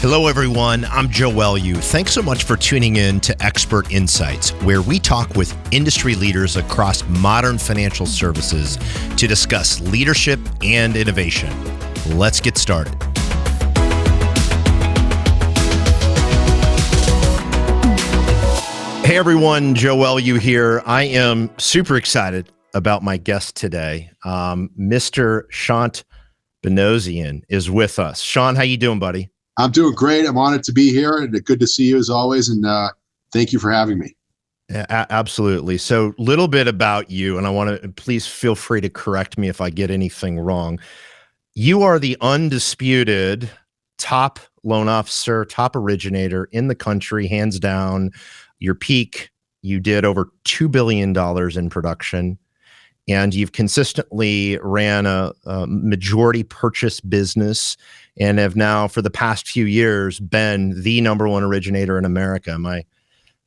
Hello, everyone. I'm Joe Welu. Thanks so much for tuning in to Expert Insights, where we talk with industry leaders across modern financial services to discuss leadership and innovation. Let's get started. Hey, everyone. Joe Welu here. I am super excited about my guest today. Mr. Shant Banosian is with us. Sean, how you doing, buddy? I'm doing great. I'm honored to be here, and good to see you as always. And thank you for having me. Yeah, absolutely. So, little bit about you, and I want to please feel free to correct me if I get anything wrong. You are the undisputed top loan officer, top originator in the country, hands down. Your peak, you did over $2 billion in production. And you've consistently ran a majority purchase business and have now, for the past few years, been the number one originator in America.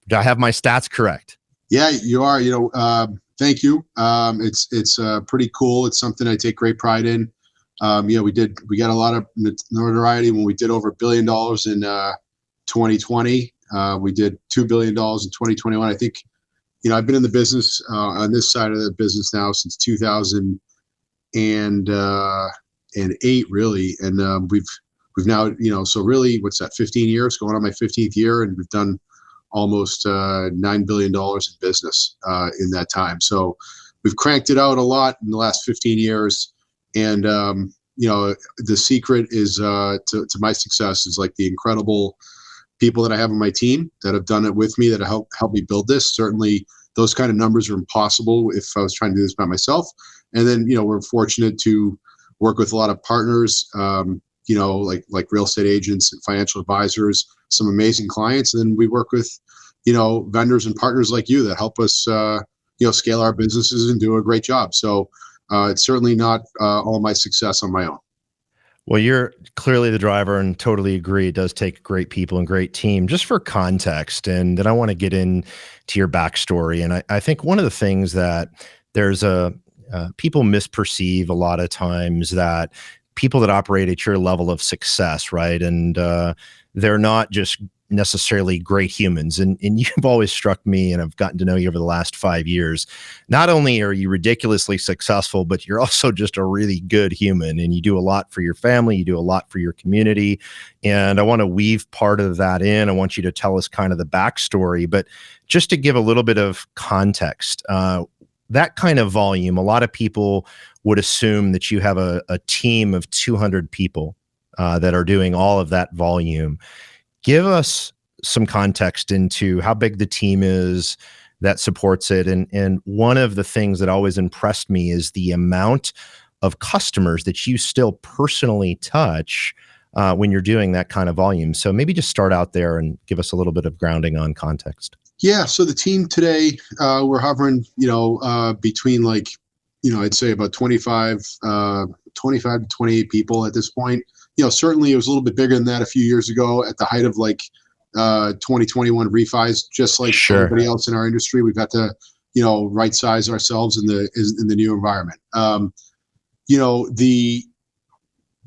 Do I have my stats correct? Yeah, you are. Thank you. It's pretty cool. It's something I take great pride in. We got a lot of notoriety when we did over $1 billion in 2020. We did $2 billion in 2021. I think. I've been in the business on this side of the business now since 2008, really, and we've now, so really, what's that? 15 years, going on my 15th year, and we've done almost $9 billion in business in that time. So we've cranked it out a lot in the last 15 years, and the secret is to my success is like the incredible people that I have on my team that have done it with me, that have helped me build this. Certainly those kind of numbers are impossible if I was trying to do this by myself. And then, we're fortunate to work with a lot of partners, like real estate agents and financial advisors, some amazing clients. And then we work with, vendors and partners like you that help us, scale our businesses and do a great job. So it's certainly not all my success on my own. Well, you're clearly the driver, and totally agree. It does take great people and great team. Just for context, and then I want to get into your backstory. And I think one of the things that there's people misperceive a lot of times that people that operate at your level of success, right? And they're not just necessarily great humans. And you've always struck me, and I've gotten to know you over the last 5 years. Not only are you ridiculously successful, but you're also just a really good human, and you do a lot for your family. You do a lot for your community. And I want to weave part of that in. I want you to tell us kind of the backstory, but just to give a little bit of context, that kind of volume, a lot of people would assume that you have a team of 200 people that are doing all of that volume. Give us some context into how big the team is that supports it. And one of the things that always impressed me is the amount of customers that you still personally touch when you're doing that kind of volume. So maybe just start out there and give us a little bit of grounding on context. Yeah. So the team today, we're hovering, between I'd say about 25 to 28 people at this point. Certainly it was a little bit bigger than that a few years ago at the height of 2021 refis, just like everybody else in our industry. We've got to, right size ourselves in the new environment.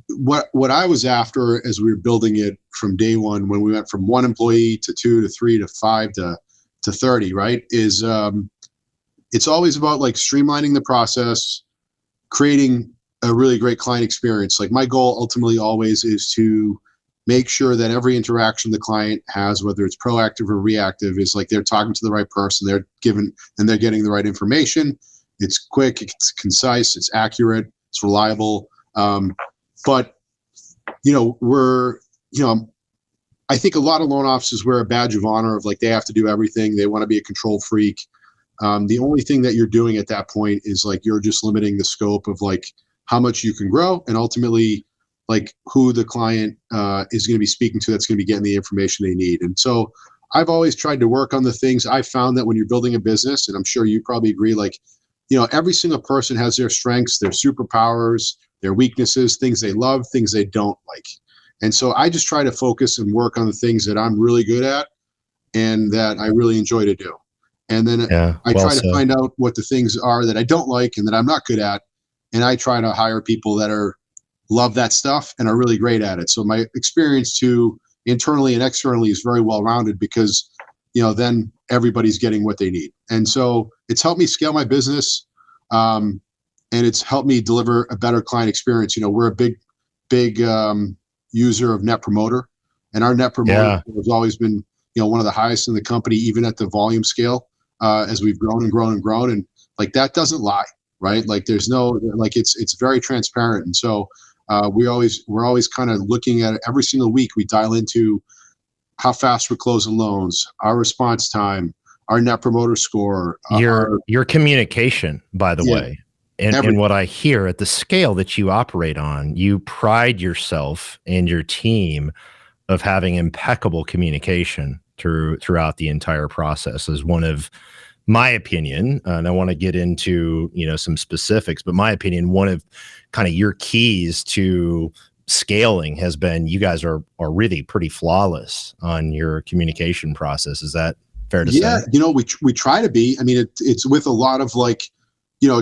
What I was after as we were building it from day one, when we went from 1 employee to 2 to 3 to 5 to 30, right, is it's always about streamlining the process, creating a really great client experience. Like, my goal ultimately always is to make sure that every interaction the client has, whether it's proactive or reactive, is they're talking to the right person, they're getting the right information. It's quick, it's concise, it's accurate, it's reliable. But I think a lot of loan officers wear a badge of honor of they have to do everything. They want to be a control freak. The only thing that you're doing at that point is you're just limiting the scope of how much you can grow, and ultimately who the client is going to be speaking to, that's going to be getting the information they need. And so I've always tried to work on the things. I found that when you're building a business, and I'm sure you probably agree, every single person has their strengths, their superpowers, their weaknesses, things they love, things they don't like. And so I just try to focus and work on the things that I'm really good at and that I really enjoy to do. And then I try to find out what the things are that I don't like and that I'm not good at. And I try to hire people that love that stuff and are really great at it. So my experience to internally and externally is very well rounded, because then everybody's getting what they need. And so it's helped me scale my business, and it's helped me deliver a better client experience. We're a big user of Net Promoter, and our Net Promoter has always been one of the highest in the company, even at the volume scale, as we've grown and grown and grown. And like, that doesn't lie, right? Like, there's no, like, it's very transparent. And so we're always kind of looking at it every single week. We dial into how fast we're closing loans, our response time, our Net Promoter score, your communication, by the way. And what I hear at the scale that you operate on, you pride yourself and your team of having impeccable communication throughout the entire process. Is one of my opinion, and I want to get into some specifics, but my opinion, one of kind of your keys to scaling has been you guys are really pretty flawless on your communication process. Is that fair to say? Yeah, we try to be. I mean, it's with a lot of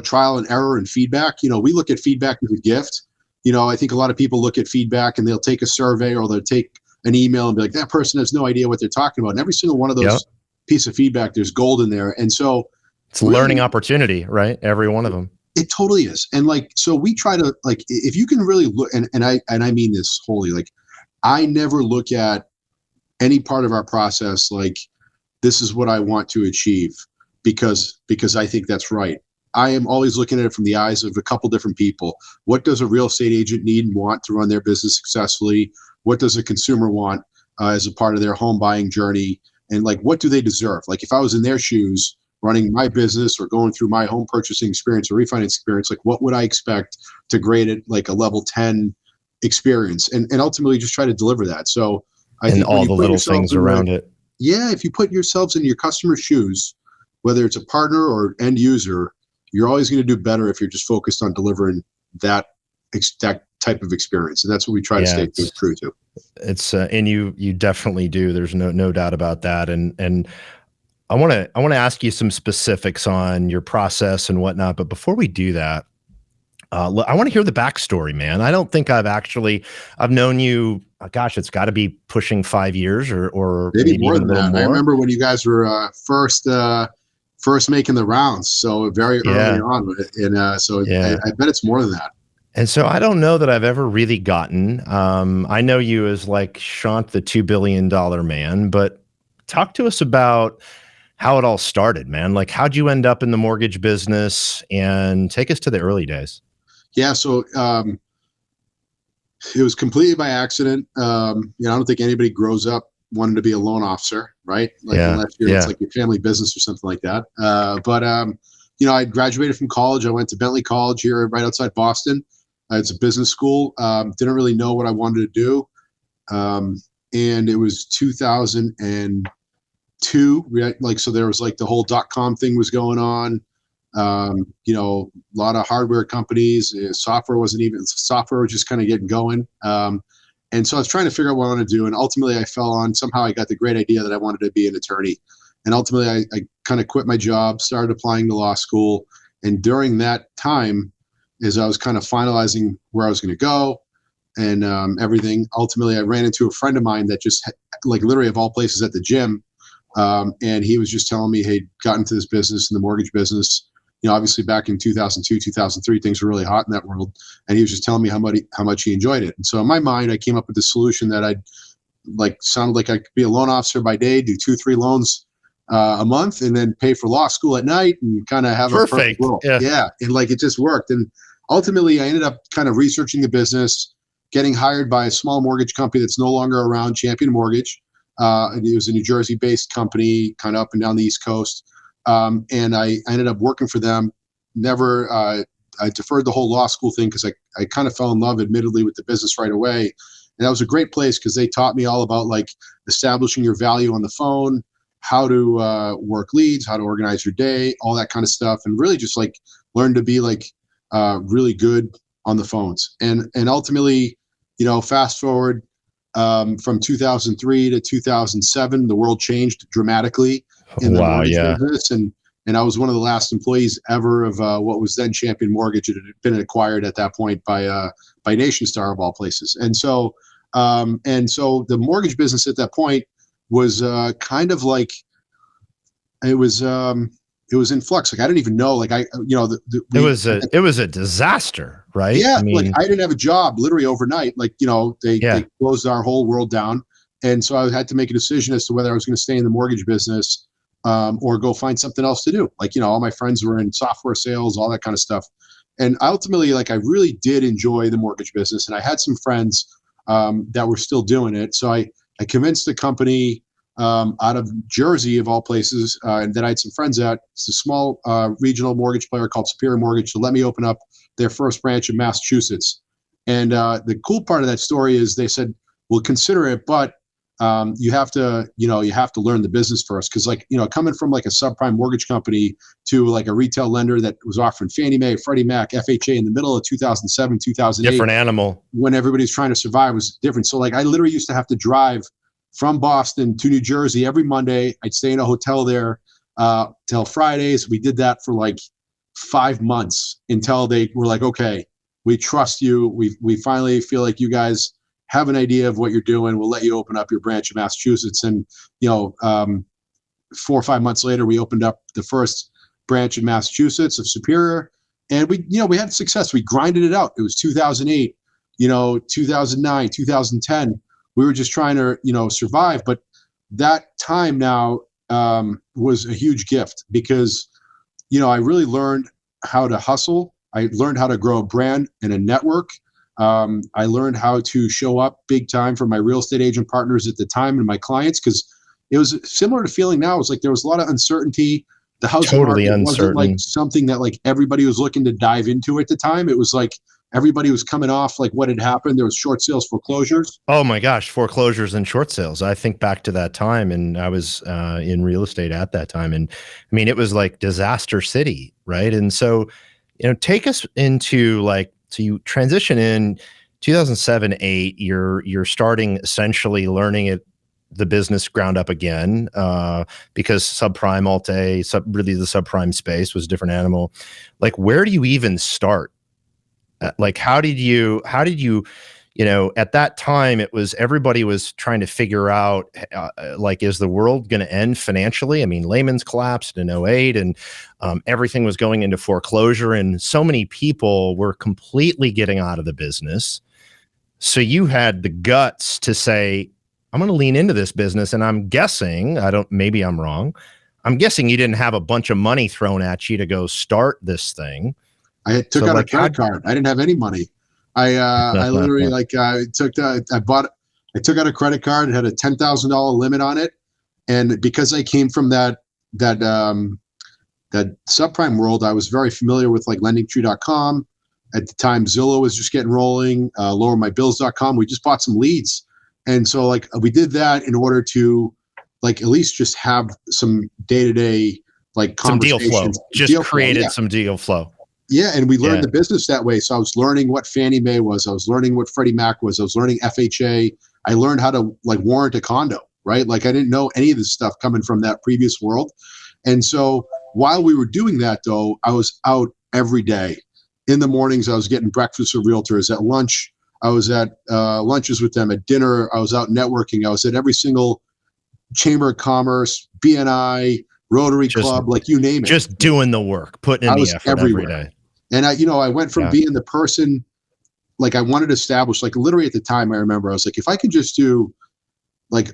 trial and error and feedback. We look at feedback as a gift. I think a lot of people look at feedback and they'll take a survey or they'll take an email and be like, that person has no idea what they're talking about. And every single one of those piece of feedback, there's gold in there. And so it's a learning opportunity, right? Every one of them. It totally is. And so we try to, if you can really look, and I mean this wholly, I never look at any part of our process like, this is what I want to achieve because I think that's right. I am always looking at it from the eyes of a couple different people. What does a real estate agent need and want to run their business successfully? What does a consumer want as a part of their home buying journey? And what do they deserve? If I was in their shoes running my business or going through my home purchasing experience or refinance experience, what would I expect to grade it a level 10 experience? And ultimately just try to deliver that. So I think all the little things around it. Yeah. If you put yourselves in your customer's shoes, whether it's a partner or end user, you're always going to do better if you're just focused on delivering that type of experience. And that's what we try to stay true to. It's and you definitely do. There's no doubt about that. And I want to ask you some specifics on your process and whatnot. But before we do that, I want to hear the backstory, man. I don't think I've known you. Gosh, it's got to be pushing 5 years or maybe more than that. More. I remember when you guys were first making the rounds, so very early on, and so I bet it's more than that. And so I don't know that I've ever really gotten. I know you as Shant, the $2 billion man, but talk to us about how it all started, man. How'd you end up in the mortgage business, and take us to the early days? Yeah, so it was completely by accident. I don't think anybody grows up wanting to be a loan officer, right? Unless it's your family business or something like that. But I graduated from college. I went to Bentley College here right outside Boston. It's a business school. Didn't really know what I wanted to do. And it was 2002, so there was the whole .com thing was going on. A lot of hardware companies, software was just kind of getting going. And so I was trying to figure out what I wanted to do. And ultimately somehow I got the great idea that I wanted to be an attorney. And ultimately I kind of quit my job, started applying to law school. And during that time, as I was kind of finalizing where I was going to go and everything, ultimately I ran into a friend of mine that just literally of all places at the gym. And he was just telling me, hey, got into this business, in the mortgage business. Obviously back in 2002, 2003, things were really hot in that world. And he was just telling me how much he enjoyed it. And so in my mind, I came up with the solution that sounded like I could be a loan officer by day, do 2-3 loans a month, and then pay for law school at night and kind of have a perfect world. Yeah. And it just worked. And ultimately I ended up kind of researching the business, getting hired by a small mortgage company that's no longer around, Champion Mortgage. It was a New Jersey based company, kind of up and down the East Coast. And I ended up working for them. I deferred the whole law school thing because I kind of fell in love, admittedly, with the business right away. And that was a great place because they taught me all about establishing your value on the phone, how to work leads, how to organize your day, all that kind of stuff. And really just learn to be really good on the phones. And ultimately, fast forward from 2003 to 2007, the world changed dramatically in the mortgage business. And I was one of the last employees ever of what was then Champion Mortgage. It had been acquired at that point by NationStar of all places. And so And so the mortgage business at that point was kind of like it was in flux. Like I didn't even know. Like it was a disaster, right? yeah, I like mean, I didn't have a job literally overnight. Like yeah, they closed our whole world down, and so I had to make a decision as to whether I was going to stay in the mortgage business or go find something else to do. Like all my friends were in software sales, all that kind of stuff, and ultimately, like I really did enjoy the mortgage business, and I had some friends that were still doing it. So I convinced the company out of Jersey, of all places, and that I had some friends at. It's a small regional mortgage player called Superior Mortgage to let me open up their first branch in Massachusetts. And the cool part of that story is they said, "We'll consider it, but you have to, you have to learn the business first." Because, like, coming from like a subprime mortgage company to like a retail lender that was offering Fannie Mae, Freddie Mac, FHA in the middle of 2007, 2008, different animal. when everybody's trying to survive, was different. So, like, I literally used to have to drive from Boston to New Jersey every Monday. I'd stay in a hotel there till Fridays. We did that for like 5 months until they were like, "Okay, we trust you. We finally feel like you guys have an idea of what you're doing. We'll let you open up your branch in Massachusetts." And 4 or 5 months later, we opened up the first branch in Massachusetts of Superior, and we had success. We grinded it out. It was 2008, 2009, 2010. We were just trying to survive, but that time now was a huge gift because I really learned how to hustle. I learned how to grow a brand and a network. I learned how to show up big time for my real estate agent partners at the time and my clients, because it was similar to feeling now. It was like there was a lot of uncertainty. The housing Totally market wasn't like uncertain. something that like everybody was looking to dive into at the time. It was like everybody was coming off like what had happened. There was short sales foreclosures. Oh my gosh, foreclosures and short sales. I think back to that time, and I was in real estate at that time, and I mean, it was like disaster city, right? And so, take us into like, so you transition in 2007, 8. You're starting essentially learning it, the business ground up again, because subprime really the subprime space was a different animal. Like, where do you even start? Like, how did you at that time, it was everybody was trying to figure out, like, is the world going to end financially? I mean, Lehman's collapsed in '08, and everything was going into foreclosure, and so many people were completely getting out of the business. So you had the guts to say, I'm going to lean into this business. And I'm guessing, maybe I'm wrong. I'm guessing you didn't have a bunch of money thrown at you to go start this thing. I took So out a like, how credit card. I didn't have any money. I literally like I took out a credit card. It had a $10,000 limit on it, and because I came from that subprime world, I was very familiar with like LendingTree.com. At the time, Zillow was just getting rolling. LowerMyBills.com. We just bought some leads, and so like we did that in order to like at least just have some day to day like some deal flow, conversations. just created some deal flow. Yeah, and we learned Yeah. the business that way. So I was learning what Fannie Mae was. I was learning what Freddie Mac was. I was learning FHA. I learned how to like warrant a condo, right? Like I didn't know any of this stuff coming from that previous world. And so while we were doing that, though, I was out every day. In the mornings, I was getting breakfast with realtors. At lunch, I was at lunches with them. At dinner, I was out networking. I was at every single Chamber of Commerce, BNI, Rotary Just Club, like you name it. just doing the work, putting in I the was effort every everywhere. day. And I went from Yeah. being the person, like I wanted to establish, like literally at the time, I remember I was like, if I can just do like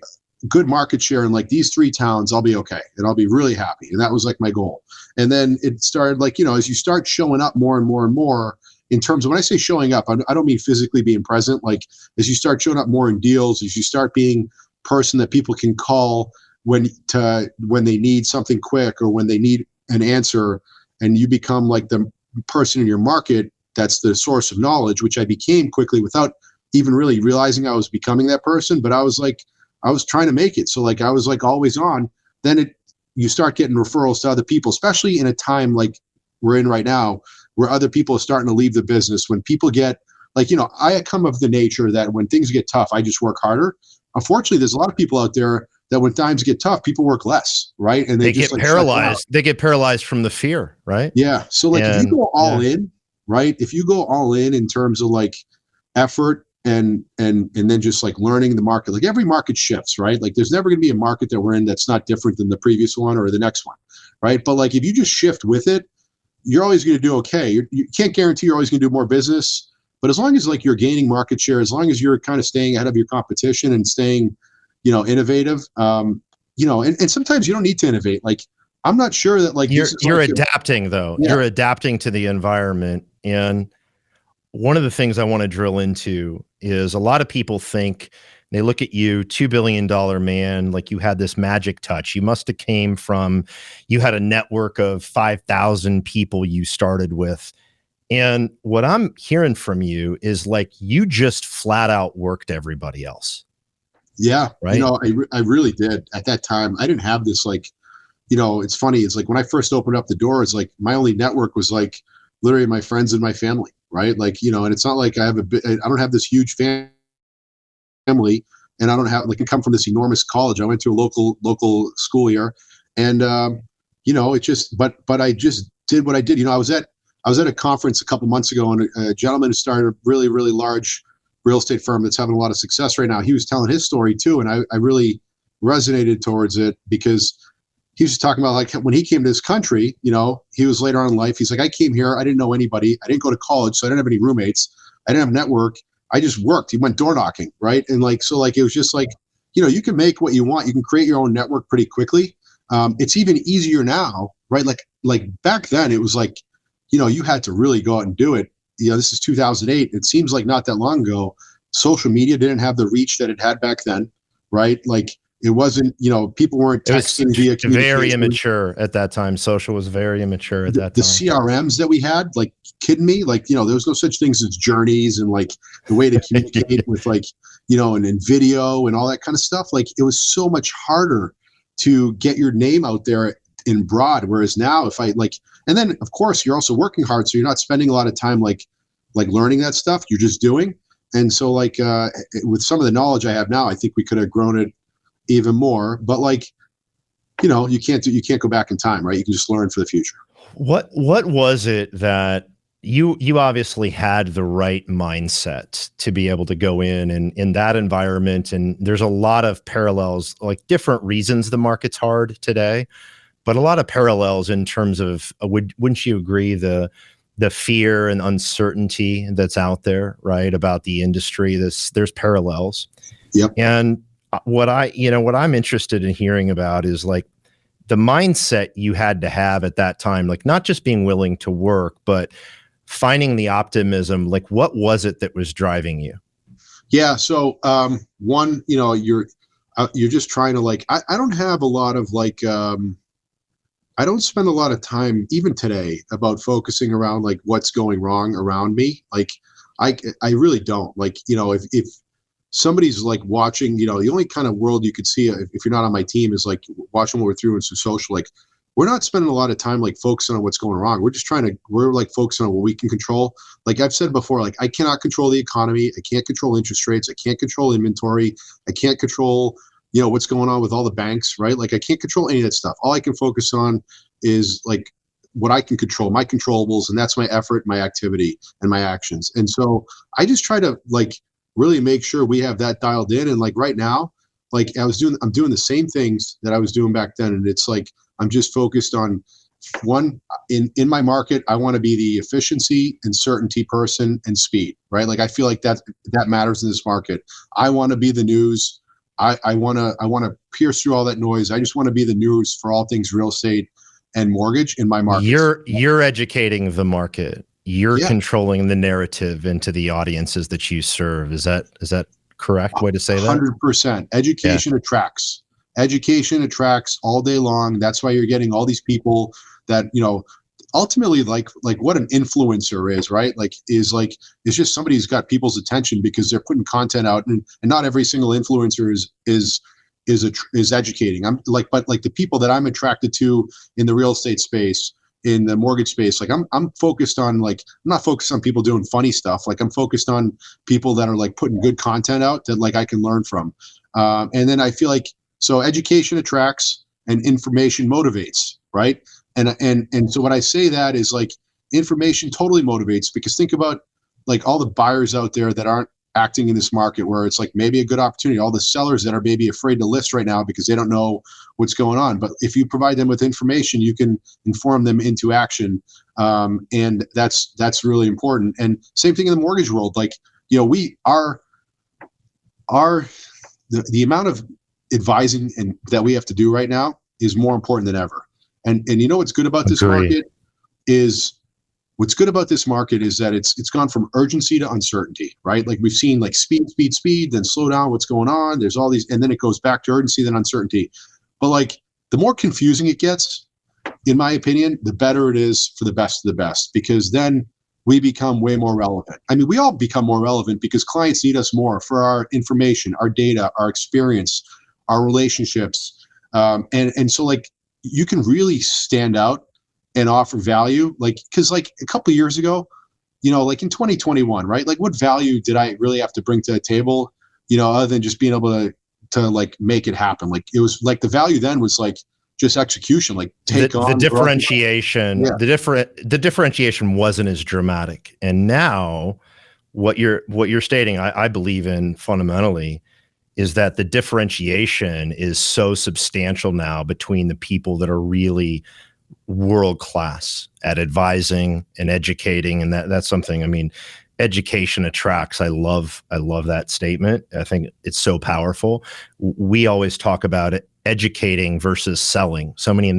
good market share in like these 3 towns, I'll be okay. And I'll be really happy. And that was like my goal. And then it started like, as you start showing up more and more and more in terms of when I say showing up, I don't mean physically being present. Like as you start showing up more in deals, as you start being person that people can call when they need something quick or when they need an answer, and you become like the person in your market that's the source of knowledge, which I became quickly without even really realizing I was becoming that person. But I was trying to make it. So like I was like always on. Then you start getting referrals to other people, especially in a time like we're in right now, where other people are starting to leave the business. When people get like, I come of the nature that when things get tough, I just work harder. Unfortunately, there's a lot of people out there that when times get tough, people work less, right? And they just get like shut down. paralyzed. They get paralyzed from the fear, right? Yeah. So like if you And go all yeah, in, right? If you go all in terms of like effort and then just like learning the market. Like every market shifts, right? Like there's never going to be a market that we're in that's not different than the previous one or the next one, right? But like if you just shift with it, you're always going to do okay. You can't guarantee you're always going to do more business, but as long as like you're gaining market share, as long as you're kind of staying ahead of your competition and staying, innovative, and sometimes you don't need to innovate. Like I'm not sure that like this is You're like adapting though. yeah, You're adapting to the environment. And one of the things I want to drill into is a lot of people think they look at you, $2 billion man, like you had this magic touch. You must have came from, you had a network of 5,000 people you started with. And what I'm hearing from you is like you just flat out worked everybody else, yeah. right? I really did at that time. I didn't have this like, it's funny. It's like when I first opened up the doors, like my only network was like literally my friends and my family, right? Like, and it's not like I don't have this huge family, and I don't have like I come from this enormous college. I went to a local school here, and it just but I just did what I did. I was at a conference a couple months ago, and a gentleman who started a really really large real estate firm that's having a lot of success right now. He was telling his story too, and I really resonated towards it because he was just talking about like when he came to this country, he was later on in life. He's like, I came here, I didn't know anybody, I didn't go to college, so I didn't have any roommates, I didn't have a network, I just worked. He went door knocking, right? And like so, like it was just like, you can make what you want, you can create your own network pretty quickly. It's even easier now, right? Like back then, it was like, you had to really go out and do it. This is 2008. It seems like not that long ago. Social media didn't have the reach that it had back then, right? Like it wasn't, people weren't It was texting via very communication. immature at that time. Social was very immature at that The time. CRMs that we had, like, kidding me? Like, there was no such things as journeys and like the way to communicate with like, and video and all that kind of stuff. Like it was so much harder to get your name out there in broad. Whereas now if I like, and then of course you're also working hard. So you're not spending a lot of time like learning that stuff. You're just doing. And so like with some of the knowledge I have now, I think we could have grown it even more. But like, you can't go back in time, right? You can just learn for the future. What was it that you obviously had the right mindset to be able to go in that environment? And there's a lot of parallels, like different reasons the market's hard today, but a lot of parallels in terms of wouldn't you agree the fear and uncertainty that's out there, right, about the industry? There's parallels. Yep. And what I'm interested in hearing about is like the mindset you had to have at that time, like not just being willing to work, but finding the optimism. Like what was it that was driving you? Yeah. So one, you're just trying to like I don't have a lot of like I don't spend a lot of time even today about focusing around like what's going wrong around me. Like I really don't. Like, if somebody's like watching, the only kind of world you could see if you're not on my team is like watching what we're through in some social. Like we're not spending a lot of time like focusing on what's going wrong. We're like focusing on what we can control. Like I've said before, like I cannot control the economy. I can't control interest rates. I can't control inventory. I can't control, what's going on with all the banks, right? Like I can't control any of that stuff. All I can focus on is like what I can control, my controllables, and that's my effort, my activity, and my actions. And so I just try to like really make sure we have that dialed in. And like right now, like I'm doing the same things that I was doing back then. And it's like, I'm just focused on one in my market. I want to be the efficiency and certainty person and speed, right? Like I feel like that matters in this market. I want to be the news. I want to pierce through all that noise. I just want to be the news for all things real estate and mortgage in my markets. You're educating the market. You're Yeah. controlling the narrative into the audiences that you serve. Is that correct way to say that? 100%. Education attracts. Education attracts all day long. That's why you're getting all these people that, ultimately like what an influencer is, right? Like is it's just somebody who's got people's attention because they're putting content out, and not every single influencer is educating. But the people that I'm attracted to in the real estate space, in the mortgage space, like I'm focused on like, I'm not focused on people doing funny stuff. Like I'm focused on people that are like putting good content out that like I can learn from. And then I feel like, so education attracts and information motivates, right? And so when I say that is like information totally motivates, because think about like all the buyers out there that aren't acting in this market where it's like maybe a good opportunity. All the sellers that are maybe afraid to list right now because they don't know what's going on. But if you provide them with information, you can inform them into action. And that's really important. And same thing in the mortgage world. Like, we are the amount of advising and that we have to do right now is more important than ever. And what's good about this market is that it's gone from urgency to uncertainty, right? Like we've seen like speed, then slow down, what's going on? There's all these, and then it goes back to urgency, then uncertainty. But like the more confusing it gets, in my opinion, the better it is for the best of the best, because then we become way more relevant. I mean, we all become more relevant because clients need us more for our information, our data, our experience, our relationships. And so like you can really stand out and offer value, like, because like a couple of years ago, like in 2021, right? Like what value did I really have to bring to the table, other than just being able to like make it happen? Like it was like the value then was like just execution, like take on the differentiation. Yeah. The differentiation wasn't as dramatic. And now what you're stating, I believe in fundamentally, is that the differentiation is so substantial now between the people that are really world-class at advising and educating. And that's something, I mean, education attracts. I love that statement. I think it's so powerful. We always talk about it, educating versus selling. So many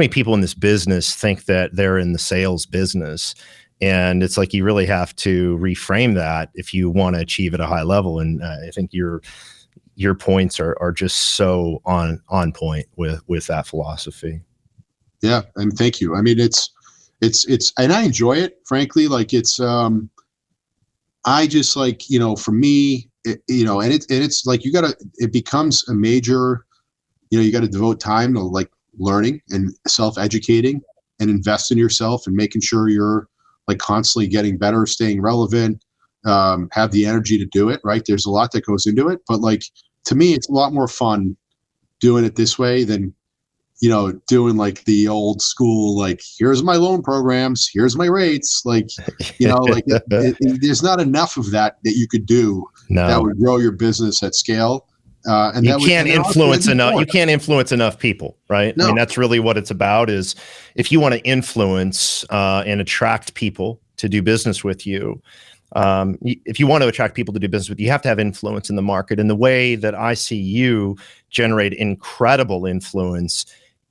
people in this business think that they're in the sales business. And it's like, you really have to reframe that if you want to achieve at a high level. And I think your points are just so on point with that philosophy. Yeah. And thank you. I mean, it's, and I enjoy it, frankly. Like it's, I just like, for me, and it's like, it becomes a major, you got to devote time to like learning and self-educating and invest in yourself and making sure you're like constantly getting better, staying relevant, have the energy to do it. Right. There's a lot that goes into it, but like, to me, it's a lot more fun doing it this way than, doing like the old school, like, here's my loan programs, here's my rates. Like, like there's not enough of that you could do that would grow your business at scale. And you can't influence enough. You can't influence enough people, right? No. I mean, that's really what it's about. Is if you want to influence and attract people to do business with you, if you want to attract people to do business with you, you have to have influence in the market. And the way that I see you generate incredible influence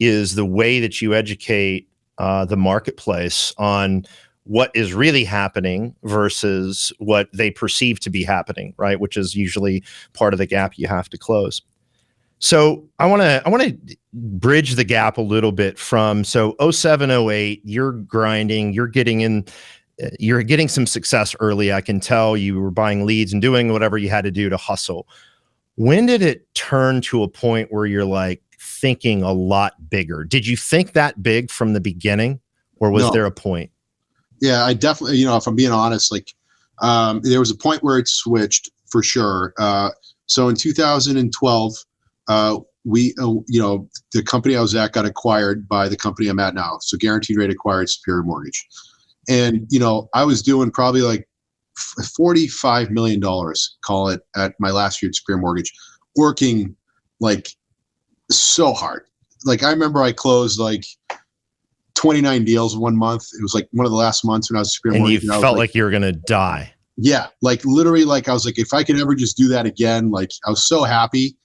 is the way that you educate the marketplace on what is really happening versus what they perceive to be happening, right? Which is usually part of the gap you have to close. So I want to bridge the gap a little bit from 07, 08, you're grinding, you're getting some success early. I can tell you were buying leads and doing whatever you had to do to hustle. When did it turn to a point where you're like thinking a lot bigger? Did you think that big from the beginning, or was there a point? Yeah, I definitely, if I'm being honest, like there was a point where it switched for sure. So in 2012, we, the company I was at got acquired by the company I'm at now. So Guaranteed Rate acquired Superior Mortgage. And, I was doing probably like $45 million, call it, at my last year at Superior Mortgage, working like so hard. Like I remember I closed like 29 deals one month. It was like one of the last months when I was at Superior Mortgage. And you felt like you were going to die. Yeah. Like literally, like I was like, if I could ever just do that again, like I was so happy.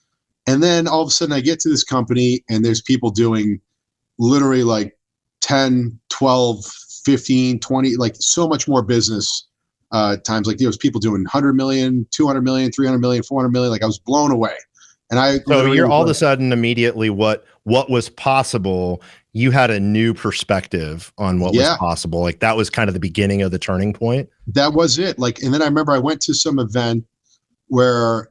And then all of a sudden I get to this company and there's people doing literally like 10, 12, 15, 20, like so much more business times. Like there was people doing 100 million, 200 million, 300 million, 400 million. Like I was blown away. And so you're all of a sudden immediately what was possible. You had a new perspective on what was possible. Like that was kind of the beginning of the turning point. That was it. Like, and then I remember I went to some event where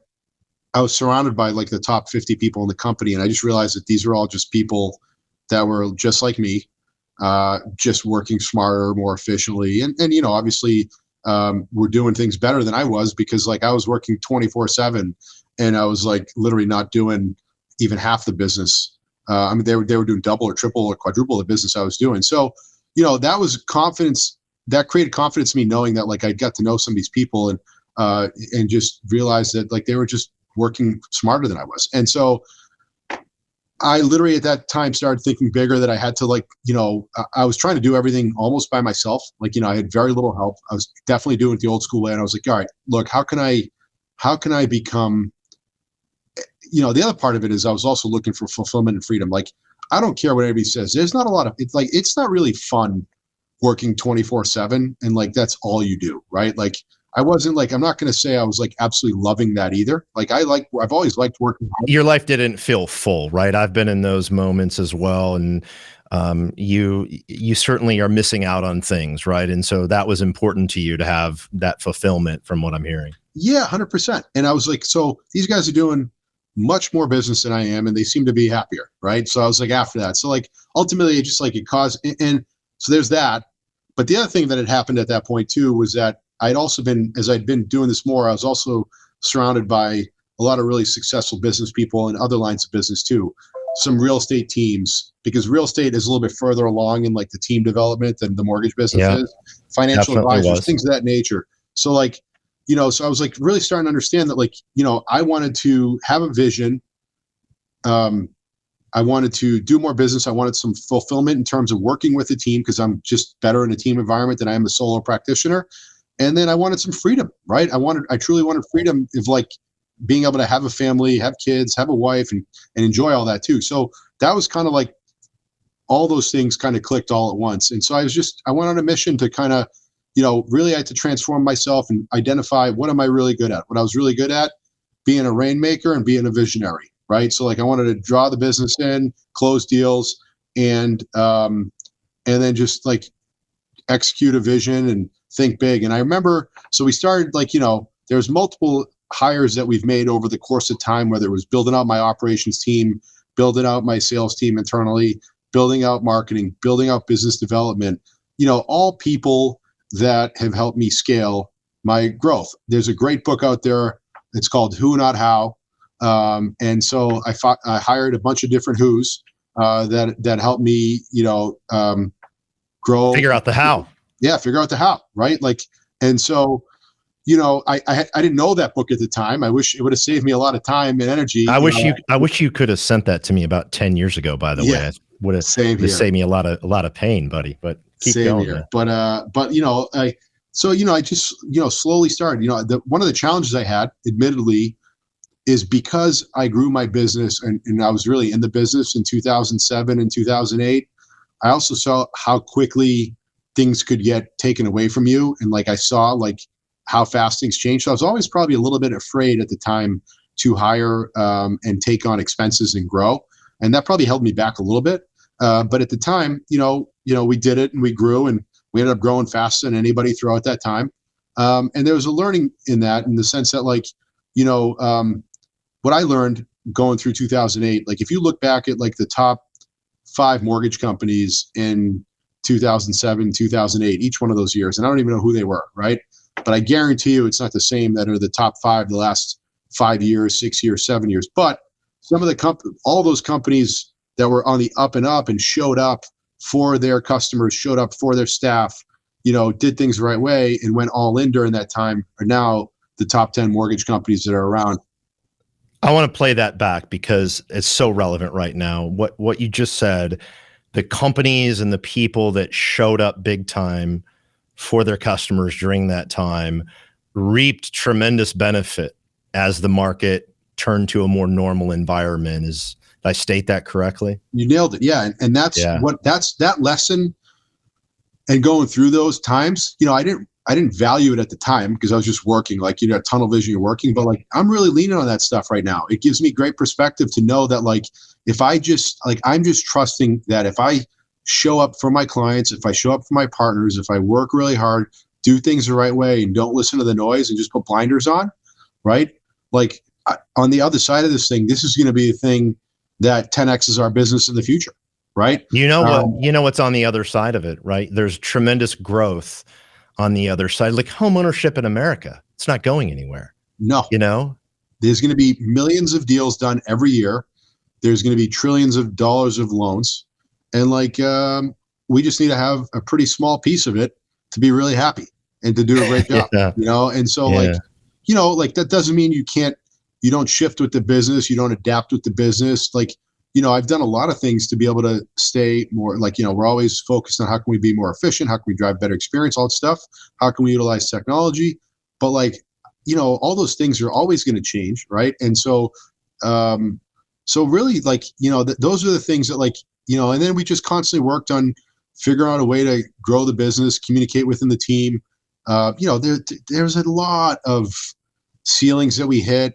I was surrounded by like the top 50 people in the company. And I just realized that these were all just people that were just like me, just working smarter, more efficiently. And obviously we're doing things better than I was, because like I was working 24/7 and I was like literally not doing even half the business. I mean, they were doing double or triple or quadruple the business I was doing. So, that was confidence, that created confidence in me, knowing that like I got to know some of these people. And and just realized that like they were just working smarter than I was. And so I literally at that time started thinking bigger, that I had to like, I was trying to do everything almost by myself. Like, I had very little help. I was definitely doing it the old school way. And I was like, all right, look, how can I become, the other part of it is I was also looking for fulfillment and freedom. Like, I don't care what anybody says. There's not a lot of, it's not really fun working 24/7. And like, that's all you do. Right. Like, I wasn't like, I'm not going to say I was like absolutely loving that either. Like I've always liked working hard. Your life didn't feel full, right? I've been in those moments as well. And you certainly are missing out on things, right? And so that was important to you to have that fulfillment from what I'm hearing. Yeah, 100%. And I was like, so these guys are doing much more business than I am, and they seem to be happier. Right. So I was like, after that. So like, ultimately it just like it caused, and so there's that. But the other thing that had happened at that point too was that I'd also been, as I'd been doing this more, I was also surrounded by a lot of really successful business people and other lines of business too. Some real estate teams, because real estate is a little bit further along in like the team development than the mortgage business Yeah, is. Financial definitely advisors, was. things of that nature. So like, so I was like really starting to understand that like, I wanted to have a vision. I wanted to do more business. I wanted some fulfillment in terms of working with a team, because I'm just better in a team environment than I am a solo practitioner. And then I wanted some freedom, right? I truly wanted freedom of like being able to have a family, have kids, have a wife, and enjoy all that too. So that was kind of like all those things kind of clicked all at once. And so I went on a mission to kind of, really I had to transform myself and identify what am I really good at? What I was really good at, being a rainmaker and being a visionary, right? So like I wanted to draw the business in, close deals, and then just like execute a vision and think big. And I remember, so we started like, there's multiple hires that we've made over the course of time, whether it was building out my operations team, building out my sales team internally, building out marketing, building out business development, all people that have helped me scale my growth. There's a great book out there. It's called Who Not How. And so I hired a bunch of different who's that helped me, grow. Figure out the how. Yeah, figure out the how, right? Like, and so, I didn't know that book at the time. I wish it would have saved me a lot of time and energy. I wish you could have sent that to me about 10 years ago, by the way. Yeah, It would have same here. saved me a lot of pain, buddy. But keep Same going. here. Man. But I just, slowly started, one of the challenges I had, admittedly, is because I grew my business and I was really in the business in 2007 and 2008. I also saw how quickly things could get taken away from you. And like, I saw like how fast things changed. So I was always probably a little bit afraid at the time to hire and take on expenses and grow. And that probably held me back a little bit. But at the time, we did it and we grew and we ended up growing faster than anybody throughout that time. And there was a learning in that, in the sense that like, what I learned going through 2008, like if you look back at like the top 5 mortgage companies in 2007, 2008, each one of those years, and I don't even know who they were, right? But I guarantee you it's not the same that are the top 5 the last 5 years, 6 years, 7 years. But some of all those companies that were on the up and up and showed up for their customers, showed up for their staff, did things the right way and went all in during that time, are now the top 10 mortgage companies that are around. I want to play that back because it's so relevant right now. What you just said, the companies and the people that showed up big time for their customers during that time reaped tremendous benefit as the market turned to a more normal environment. Did I state that correctly? You nailed it. Yeah. And that's that lesson, and going through those times, I didn't value it at the time because I was just working, like, tunnel vision, you're working, but like, I'm really leaning on that stuff right now. It gives me great perspective to know that like, if I just like, I'm just trusting that if I show up for my clients, if I show up for my partners, if I work really hard, do things the right way and don't listen to the noise and just put blinders on, right? Like on the other side of this thing, this is going to be a thing that 10X's our business in the future, right? What's on the other side of it, right? There's tremendous growth on the other side, like home ownership in America. It's not going anywhere. No. There's going to be millions of deals done every year. There's going to be trillions of dollars of loans. And like, we just need to have a pretty small piece of it to be really happy and to do a great job, And so like, like that doesn't mean you don't shift with the business, you don't adapt with the business. Like, I've done a lot of things to be able to stay more like, we're always focused on how can we be more efficient? How can we drive better experience, all that stuff? How can we utilize technology? But like, all those things are always going to change. Right. And so really like, those are the things that like, and then we just constantly worked on figuring out a way to grow the business, communicate within the team. There's a lot of ceilings that we hit,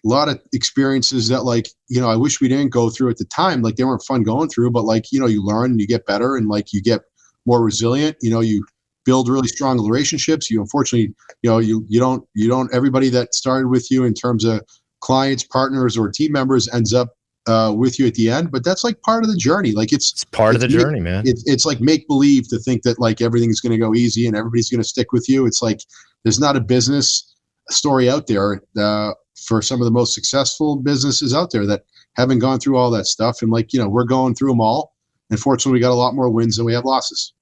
a lot of experiences that like, I wish we didn't go through at the time. Like they weren't fun going through, but like, you learn and you get better and like you get more resilient, you build really strong relationships. You unfortunately, you don't everybody that started with you in terms of clients, partners, or team members ends up with you at the end, but that's like part of the journey. Like it's part of the journey, man. It's like make believe to think that like everything's going to go easy and everybody's going to stick with you. It's like there's not a business story out there for some of the most successful businesses out there that haven't gone through all that stuff. And like, we're going through them all. Unfortunately, we got a lot more wins than we have losses.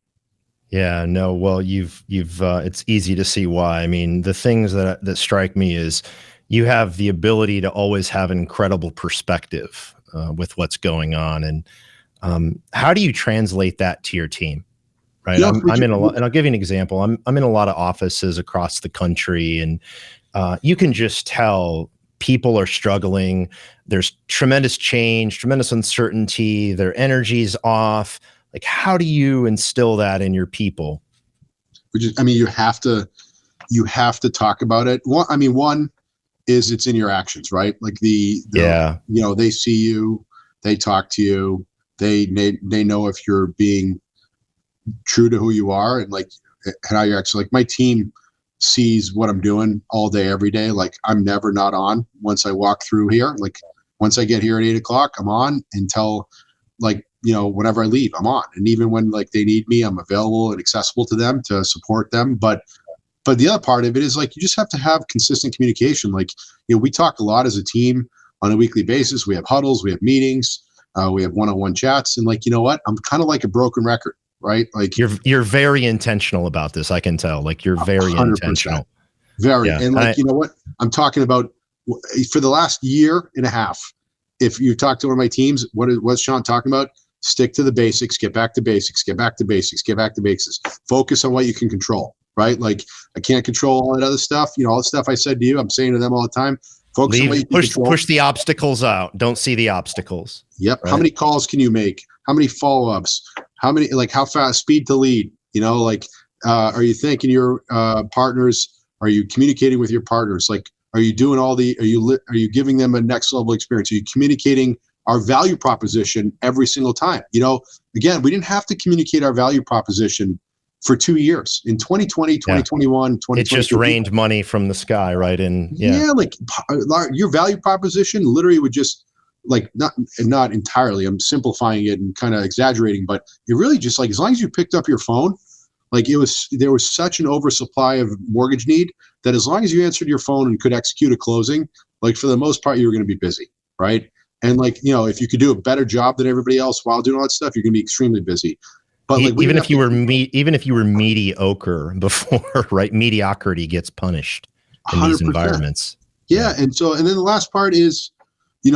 Yeah, no, well, you've it's easy to see why. I mean, the things that strike me is you have the ability to always have an incredible perspective with what's going on. And how do you translate that to your team? Right. Yeah, I'm in a lot, and I'll give you an example. I'm in a lot of offices across the country, and you can just tell people are struggling. There's tremendous change, tremendous uncertainty. Their energy's off. Like, how do you instill that in your people? You have to talk about it. One is it's in your actions, right? Like they see you, they talk to you, they know if you're being true to who you are and like how you're actually like my team sees what I'm doing all day, every day. Like I'm never not on once I walk through here. Like once I get here at 8:00, I'm on until like, whenever I leave, I'm on. And even when like they need me, I'm available and accessible to them to support them. But the other part of it is like, you just have to have consistent communication. Like, we talk a lot as a team on a weekly basis. We have huddles, we have meetings, we have one-on-one chats. And like, you know what? I'm kind of like a broken record, right? Like you're very intentional about this. I can tell, like you're very 100%. Intentional. Very. Yeah. And like, you know what I'm talking about for the last year and a half, if you talk to one of my teams, what's Shant talking about? Stick to the basics, get back to basics, get back to basics, get back to basics, focus on what you can control, right? Like I can't control all that other stuff. All the stuff I said to you, I'm saying to them all the time, focus on what you can control. Push the obstacles out. Don't see the obstacles. Yep. Right? How many calls can you make? How many follow-ups? How fast, speed to lead, are you thanking your partners? Are you communicating with your partners? Like, are you doing are you giving them a next level experience? Are you communicating our value proposition every single time? Again, we didn't have to communicate our value proposition for 2 years. In 2020, 2021, 2022. It just rained money from the sky, right? And like your value proposition literally would just like, not entirely, I'm simplifying it and kind of exaggerating, but it really just like, as long as you picked up your phone, like there was such an oversupply of mortgage need that as long as you answered your phone and could execute a closing, like for the most part, you were going to be busy. Right. And like, if you could do a better job than everybody else while doing all that stuff, you're going to be extremely busy. But like, even if you were mediocre before, right? Mediocrity gets punished in 100%. These environments. Yeah. And then the last part is, you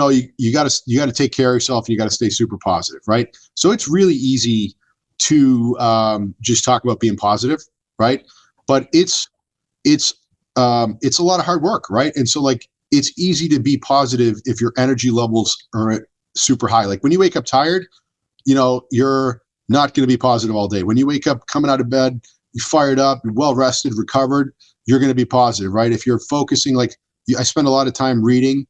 got to take care of yourself and you got to stay super positive. Right. So it's really easy to just talk about being positive. Right. But it's a lot of hard work. Right. And so like, it's easy to be positive if your energy levels are super high. Like when you wake up tired, you're not going to be positive all day. When you wake up coming out of bed, you're fired up, you're well rested, recovered, you're going to be positive, right? If you're focusing, like I spend a lot of time reading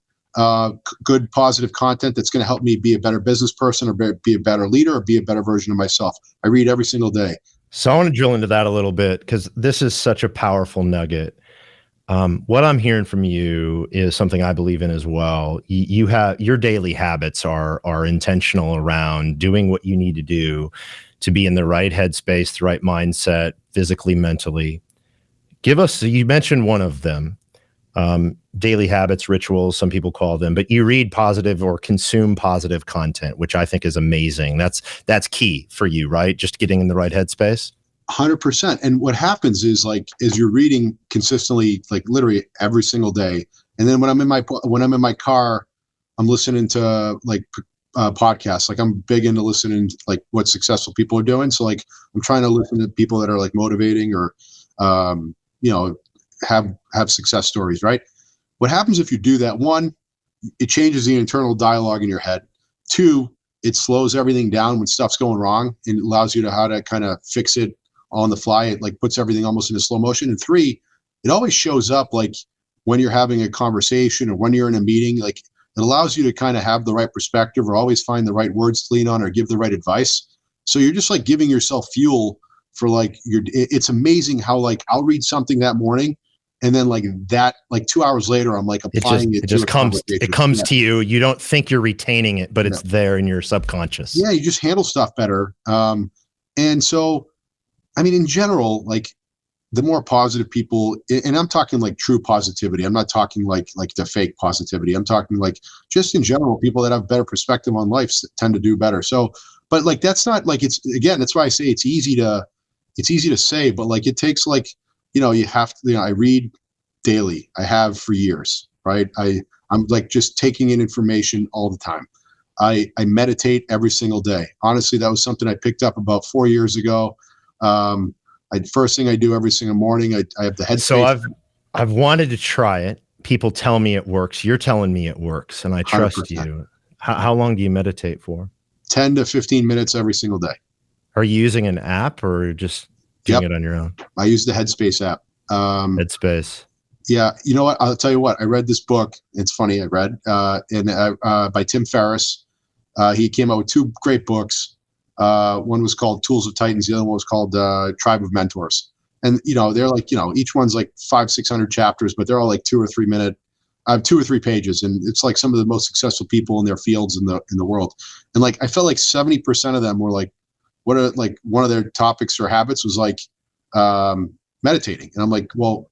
good positive content that's going to help me be a better business person or be a better leader or be a better version of myself. I read every single day. So I want to drill into that a little bit because this is such a powerful nugget. What I'm hearing from you is something I believe in as well. You have your daily habits are intentional around doing what you need to do to be in the right headspace, the right mindset, physically, mentally. You mentioned one of them, daily habits, rituals, some people call them, but you read positive or consume positive content, which I think is amazing. That's key for you, right? Just getting in the right headspace. 100%. And what happens is like, as you're reading consistently, like literally every single day. And then when I'm in my car, I'm listening to like podcasts. Like I'm big into listening to like what successful people are doing. So like I'm trying to listen to people that are like motivating or, you know, have success stories, right? What happens if you do that? One, it changes the internal dialogue in your head. Two, it slows everything down when stuff's going wrong and allows you to how to kind of fix it on the fly. It like puts everything almost into slow motion. And three, it always shows up like when you're having a conversation or when you're in a meeting, like it allows you to kind of have the right perspective or always find the right words to lean on or give the right advice. So you're just like giving yourself fuel for like it's amazing how like I'll read something that morning and then like that, like 2 hours later, I'm like applying it to a just comes, conversation. it comes to you. You don't think you're retaining it, but Yeah. it's there in your subconscious. Yeah, you just handle stuff better. And so, I mean, in general, like the more positive people, and I'm talking like true positivity. I'm not talking like the fake positivity. I'm talking like just in general, people that have better perspective on life tend to do better. So, but like that's not like it's again. That's why I say it's easy to say, but like it takes like you have to. I read daily. I have for years, right? I'm like just taking in information all the time. I meditate every single day. Honestly, that was something I picked up about 4 years ago. First thing I do every single morning, I have the headspace. So I've wanted to try it. People tell me it works. You're telling me it works, and I trust 100%. you. How long do you meditate for? 10 to 15 minutes every single day. Are you using an app or just doing it on your own? I use the Headspace app. Headspace. Yeah, you know what? I'll tell you what. I read this book. It's funny. I read by Tim Ferriss. He came out with two great books. One was called Tools of Titans. The other one was called Tribe of Mentors. And they're like each one's like 500-600 chapters, but they're all like 2 or 3 minute, 2 or 3 pages, and it's like some of the most successful people in their fields in the world. And like I felt like 70% of them were like, what are like one of their topics or habits was like meditating. And I'm like, well,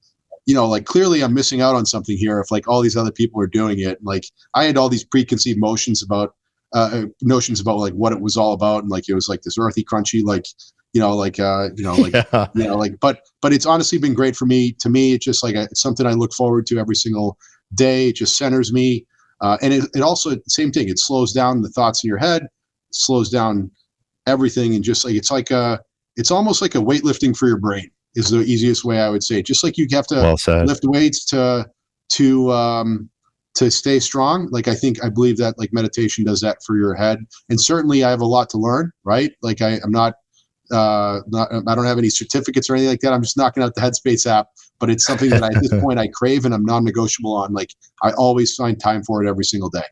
like clearly I'm missing out on something here if like all these other people are doing it. Like I had all these preconceived notions about like what it was all about, and like it was like this earthy, crunchy, like but it's honestly been great for me. To me, it's just like it's something I look forward to every single day. It just centers me, and it also same thing. It slows down the thoughts in your head, slows down everything, and just like it's almost like a weightlifting for your brain is the easiest way I would say. Just like you have to lift weights to stay strong. Like I believe that like meditation does that for your head. And certainly I have a lot to learn, right? Like I'm not I don't have any certificates or anything like that. I'm just knocking out the Headspace app, but it's something that at this point I crave and I'm non-negotiable on. Like I always find time for it every single day.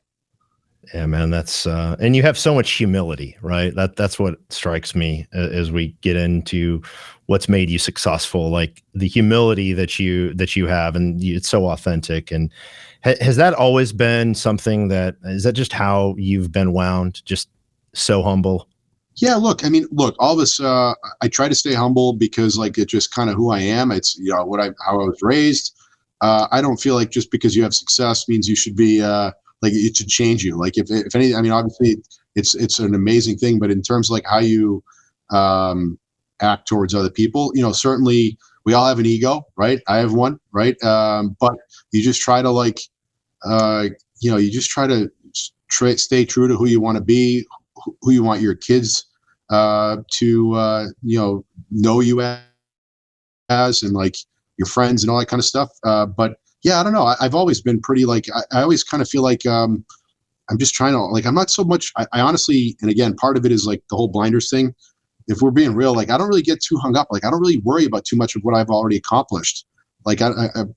Yeah, man, that's and you have so much humility, right? That's what strikes me as we get into what's made you successful, like the humility that you have, and it's so authentic. And has that always been something is that just how you've been wound, just so humble? Yeah, look, I mean, all this, I try to stay humble because like, it's just kind of who I am. It's, how I was raised. I don't feel like just because you have success means you should be, like it should change you. Like if any, I mean, obviously it's an amazing thing, but in terms of like how you, act towards other people, certainly we all have an ego, right? I have one, right? But you just try to like, you just try to stay true to who you want to be, who you want your kids to know you as, and like your friends and all that kind of stuff. But yeah, I don't know. I've always been pretty like I always kind of feel like I'm just trying to like I'm not so much. I honestly, and again, part of it is like the whole blinders thing. If we're being real, like I don't really get too hung up. Like I don't really worry about too much of what I've already accomplished. Like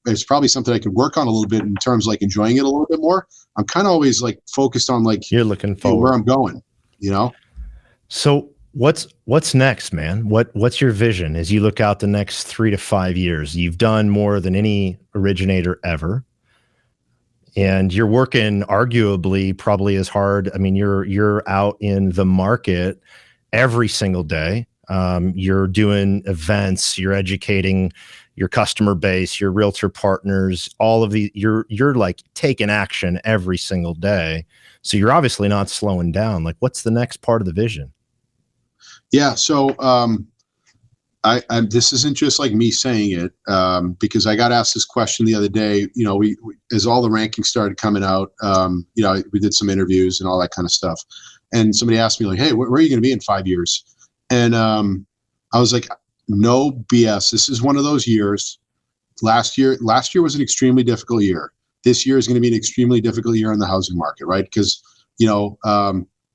it's probably something I could work on a little bit in terms of like enjoying it a little bit more. I'm kind of always like focused on like you're looking forward where I'm going. So what's next, man? What's your vision as you look out the next 3 to 5 years? You've done more than any originator ever, and you're working arguably probably as hard. I mean, you're out in the market every single day. You're doing events, you're educating your customer base, your realtor partners, all of you're like taking action every single day. So you're obviously not slowing down. Like, what's the next part of the vision? Yeah. So, This isn't just like me saying it, because I got asked this question the other day. We as all the rankings started coming out, we did some interviews and all that kind of stuff, and somebody asked me like, "Hey, where are you going to be in 5 years?" And I was like, "No BS. This is one of those years. Last year was an extremely difficult year. This year is going to be an extremely difficult year in the housing market, right? Because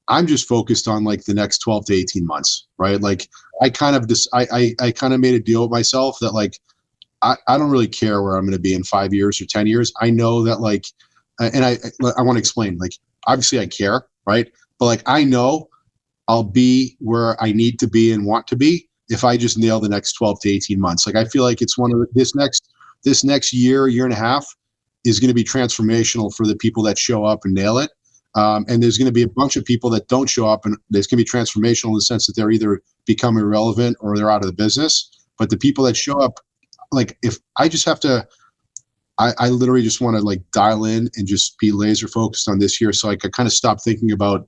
I'm just focused on like the next 12 to 18 months, right? Like I kind of I kind of made a deal with myself that like I don't really care where I'm going to be in 5 years or 10 years. I know that like, and I want to explain, like, obviously I care, right? But like, I know I'll be where I need to be and want to be if I just nail the next 12 to 18 months. Like, I feel like it's one of this next year and a half is going to be transformational for the people that show up and nail it. And there's going to be a bunch of people that don't show up, and there's going to be transformational in the sense that they're either become irrelevant or they're out of the business. But the people that show up, like, if I just have to, I literally just want to like dial in and just be laser focused on this year. So I could kind of stop thinking about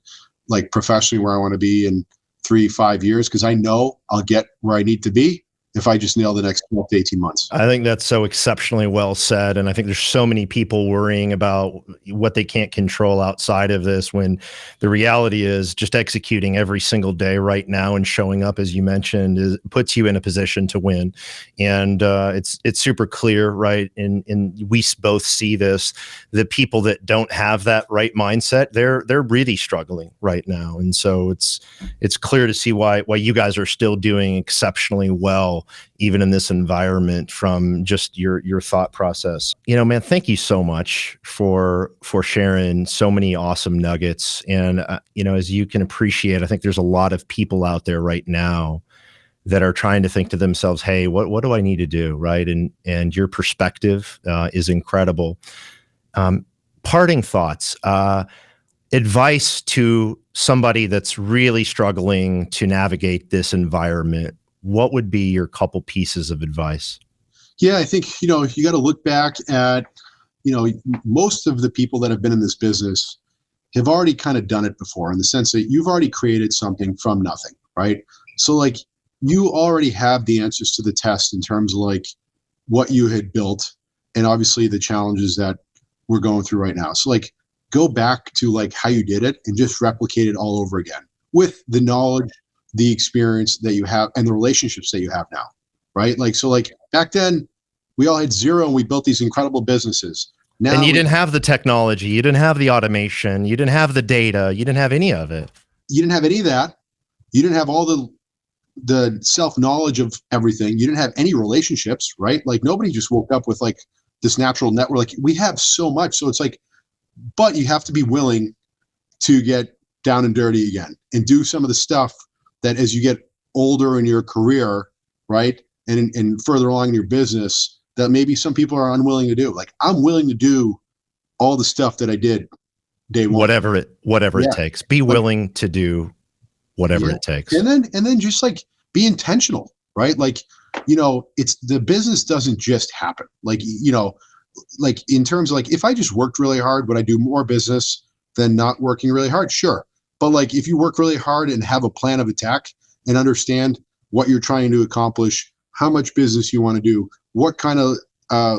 like professionally where I want to be in 3, 5 years, because I know I'll get where I need to be if I just nail the next 12 to 18 months. I think that's so exceptionally well said. And I think there's so many people worrying about what they can't control outside of this, when the reality is just executing every single day right now and showing up, as you mentioned, puts you in a position to win. And it's super clear, right? And we both see this. The people that don't have that right mindset, they're really struggling right now. And so it's clear to see why you guys are still doing exceptionally well, even in this environment, from just your thought process. Man, thank you so much for sharing so many awesome nuggets. And as you can appreciate, I think there's a lot of people out there right now that are trying to think to themselves, hey, what do I need to do, right? And your perspective is incredible. Parting thoughts, advice to somebody that's really struggling to navigate this environment. What would be your couple pieces of advice? Yeah, I think, you got to look back at, most of the people that have been in this business have already kind of done it before, in the sense that you've already created something from nothing, right? So like you already have the answers to the test in terms of like what you had built, and obviously the challenges that we're going through right now. So like go back to like how you did it and just replicate it all over again with the knowledge, the experience that you have, and the relationships that you have now, right? Like, so like back then we all had zero and we built these incredible businesses. Now, and you didn't have the technology, you didn't have the automation, you didn't have the data, you didn't have any of it. You didn't have any of that. You didn't have all the self-knowledge of everything. You didn't have any relationships, right? Like nobody just woke up with like this natural network. Like we have so much. So it's like, but you have to be willing to get down and dirty again and do some of the stuff that as you get older in your career, right, and further along in your business, that maybe some people are unwilling to do. Like I'm willing to do all the stuff that I did day one. Whatever it takes. Be willing to do whatever it takes. And then just like be intentional, right? Like, it's the business doesn't just happen. Like, like in terms of like, if I just worked really hard, would I do more business than not working really hard? Sure. But like, if you work really hard and have a plan of attack and understand what you're trying to accomplish, how much business you want to do, what kind of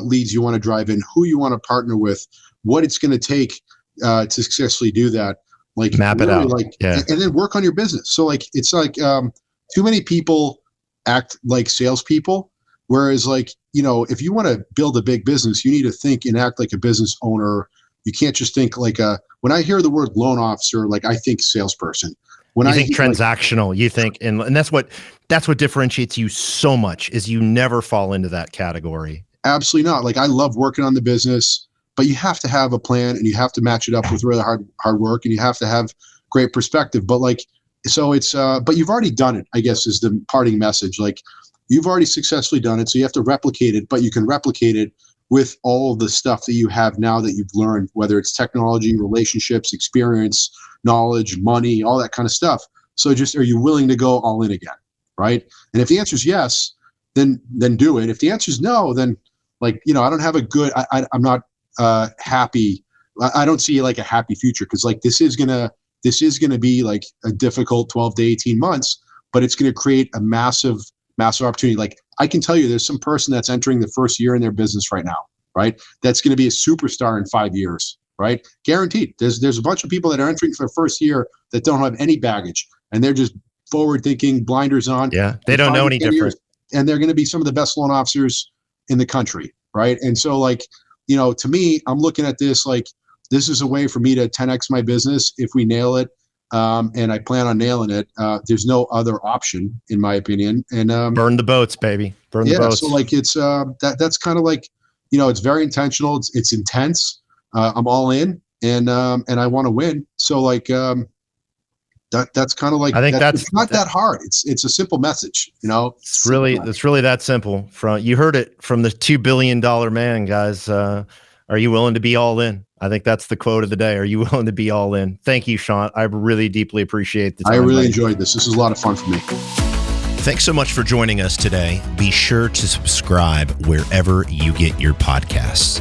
leads you want to drive in, who you want to partner with, what it's going to take to successfully do that, like map it out, like, and then work on your business. So like, it's like too many people act like salespeople, whereas like, if you want to build a big business, you need to think and act like a business owner. You can't just think like when I hear the word loan officer, like I think salesperson. When you think transactional, like, you think, and that's what differentiates you so much, is you never fall into that category. Absolutely not. Like I love working on the business, but you have to have a plan and you have to match it up with really hard work, and you have to have great perspective. But like, so it's but you've already done it, I guess, is the parting message. Like you've already successfully done it, so you have to replicate it, but you can replicate it with all the stuff that you have now that you've learned, whether it's technology, relationships, experience, knowledge, money, all that kind of stuff. So just, are you willing to go all in again, right? And if the answer is yes, then do it. If the answer is no, then like, I don't have a good, I'm not happy. I don't see like a happy future, because like this is gonna be like a difficult 12 to 18 months, but it's gonna create a massive massive opportunity. Like I can tell you, there's some person that's entering the first year in their business right now, right? That's going to be a superstar in 5 years, right? Guaranteed. There's a bunch of people that are entering for their first year that don't have any baggage, and they're just forward thinking, blinders on. Yeah, they don't know any different. And they're going to be some of the best loan officers in the country, right? And so, like, to me, I'm looking at this like this is a way for me to 10x my business if we nail it. And I plan on nailing it. There's no other option, in my opinion. And burn the boats, baby. Burn the boats. So like it's that's kind of like, it's very intentional. It's intense. I'm all in, and I want to win. So like that's kind of like I think it's not that hard. It's a simple message. It's really that simple. You heard it from the $2 billion man, guys. Are you willing to be all in? I think that's the quote of the day. Are you willing to be all in? Thank you, Shant. I really deeply appreciate the time. I really enjoyed this. This was a lot of fun for me. Thanks so much for joining us today. Be sure to subscribe wherever you get your podcasts.